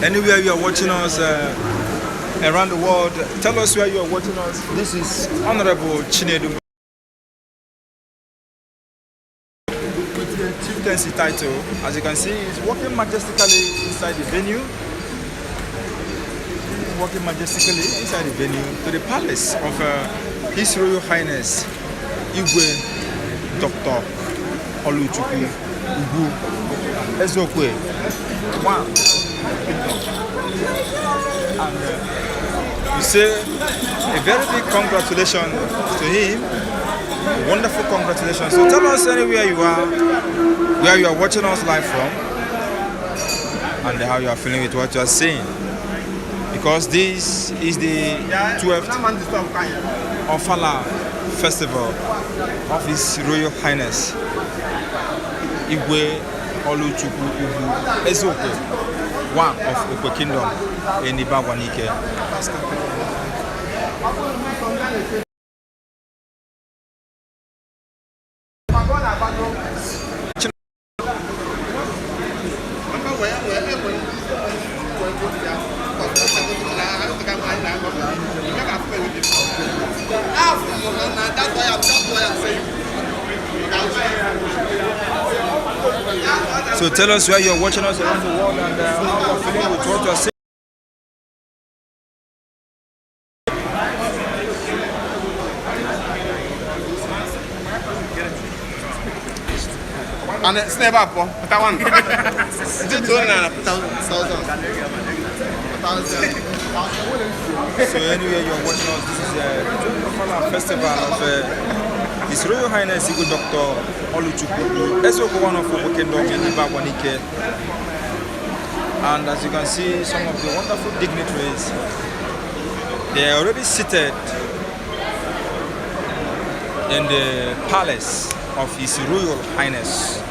Anywhere you are watching us around the world, tell us where you are watching us. This is Honorable Chinedu with the chieftaincy title. As you can see, he's walking majestically inside the venue. Walking majestically inside the venue to the palace of His Royal Highness Igwe Dr. Oluchukwu Ugwu Ezokwe. Wow. And we say a very big congratulations to him. Wonderful congratulations. So tell us anywhere you are, where you are watching us live from, and how you are feeling with what you are saying. Because this is the 12th Offala Festival of His Royal Highness Igwe Oluchukwu Ugwu Ezokwe, one of Ukwe Kingdom in Ibagwa. So tell us where you're watching us around the world and how you're feeling with what you're saying. And it's never up, that one. So anyway, you're watching us. This is the Offala Festival of His Royal Highness Igwe Dr. Oluchukwu Ezokwe, one of Ukwe Kingdom in Ibagwa. And as you can see, some of the wonderful dignitaries, they are already seated in the palace of His Royal Highness.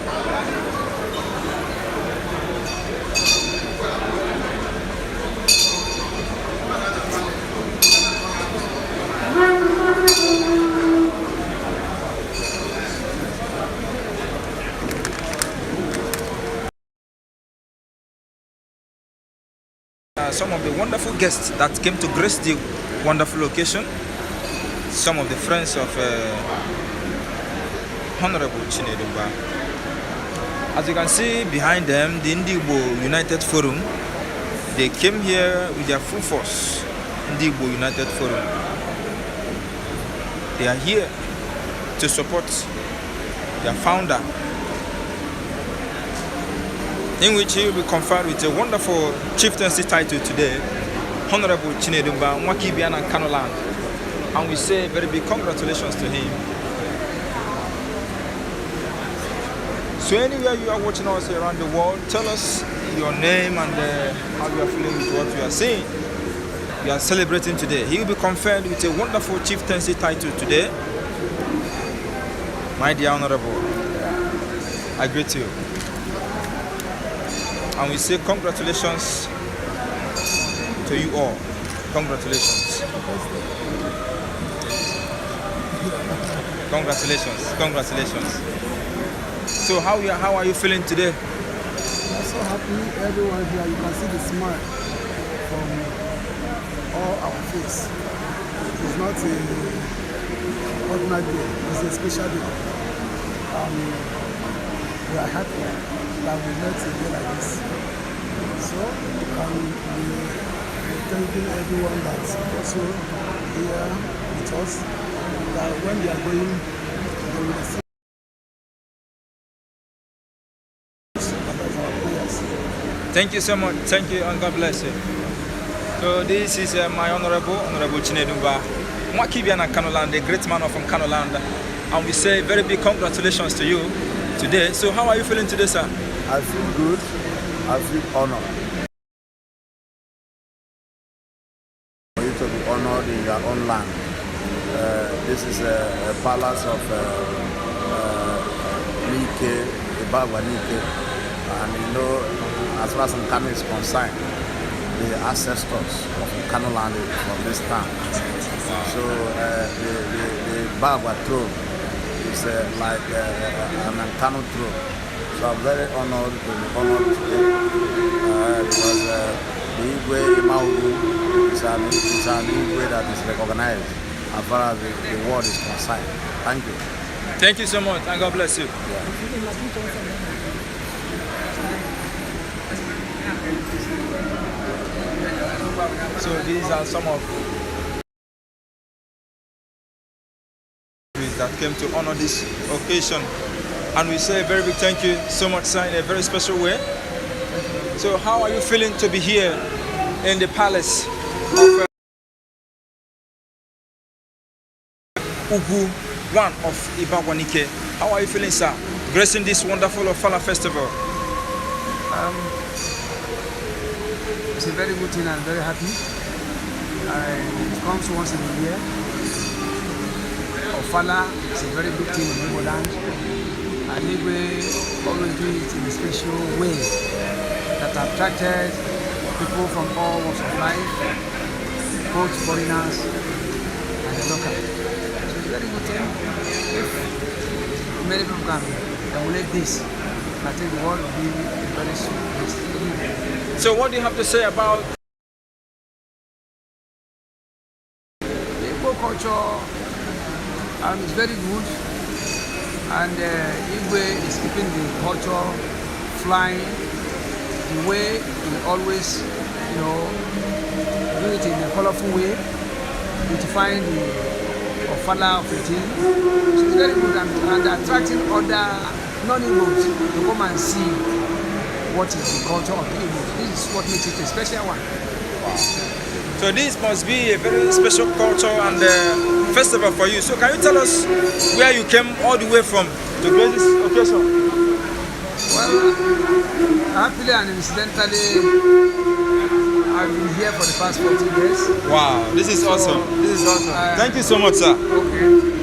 Some of the wonderful guests that came to grace the wonderful occasion, some of the friends of Honorable Chinedu. As you can see behind them, the Ugwu United Forum, they came here with their full force. Ugwu United Forum, they are here to support their founder, in which he will be conferred with a wonderful chieftaincy title today, Honorable Chinedu Nwakibiana Kanoland. And we say very big congratulations to him. So anywhere you are watching us around the world, tell us your name and how you are feeling with what you are seeing. You are celebrating today. He will be conferred with a wonderful chieftaincy title today. My dear Honorable, I greet you. And we say congratulations to you all. Congratulations. Congratulations. Congratulations. So how are you feeling today? I'm so happy. Everyone here, you can see the smile from all our face. It's not an ordinary day. It's a special day. We are happy that we met a day like this. So we're thanking everyone that's also here with us, that when we are going, they will see. Thank you so much. Thank you and God bless you. So this is my Honorable Chinedu Nwakibiana Kanoland, the great man from Kanoland. And we say very big congratulations to you today. So how are you feeling today, sir? I feel good. I feel honored. For you to be honored in your own land. This is a palace of Nike, Ibagwa Nike. And you know, as far as Nkano is concerned, the ancestors of Nkano land from this town. So the Ibagwa throne is like an Nkano throne. So I'm very honored to be honored today because the Igwe Emmanuel is an Igwe that is recognized as far as the world is concerned. Thank you. Thank you so much, and God bless you. So these are some of that came to honor this occasion, and we say a very big thank you so much, sir, in a very special way. So how are you feeling to be here in the palace of Ugwu, one of Ibagwa? How are you feeling, sir, gracing this wonderful Offala festival? It's a very good thing. I'm very happy. It comes once in a year. Offala is a very good thing in Igbo land. And Igwe always do it in a special way that attracted people from all walks of life, both foreigners and the local. So it's a very good thing. If many people can emulate this, I think the world will be very soon. So what do you have to say about the Igbo culture? It's very good, and Igwe is keeping the culture flying the way we always, do it in a colorful way, beautifying the Offala of the team. So it's very good, and attracting other non-Igbos to come and see what is the culture of the Igbos. This is what makes it a special one. Wow. So this must be a very special culture and festival for you. So can you tell us where you came all the way from to grace this occasion? Well, happily and incidentally, I've been here for the past 40 years. Wow, this is awesome. This is awesome. Thank you so much, sir. Okay.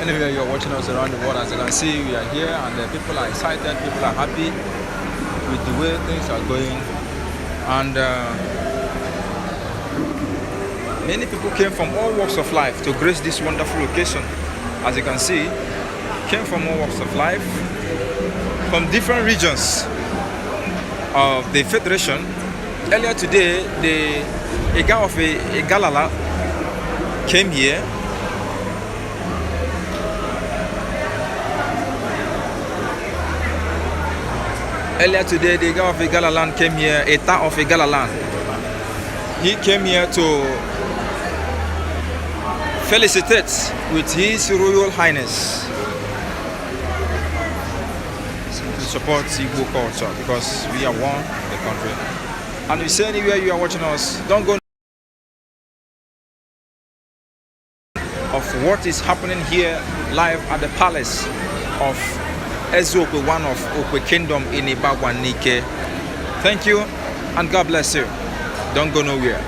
Anyway, you're watching us around the world, as you can see, we are here and people are excited, people are happy with the way things are going, and many people came from all walks of life to grace this wonderful occasion. As you can see, came from all walks of life, from different regions of the Federation. Earlier today, a guy of a Galala came here. Earlier today, the guy of Igalaland came here, a town of Igalaland. He came here to felicitate with His Royal Highness to support Igbo culture, because we are one in the country. And we say anywhere you are watching us, don't go of what is happening here live at the palace of Ezokwe, one of Okwe Kingdom in Ibagwa. Thank you and God bless you. Don't go nowhere.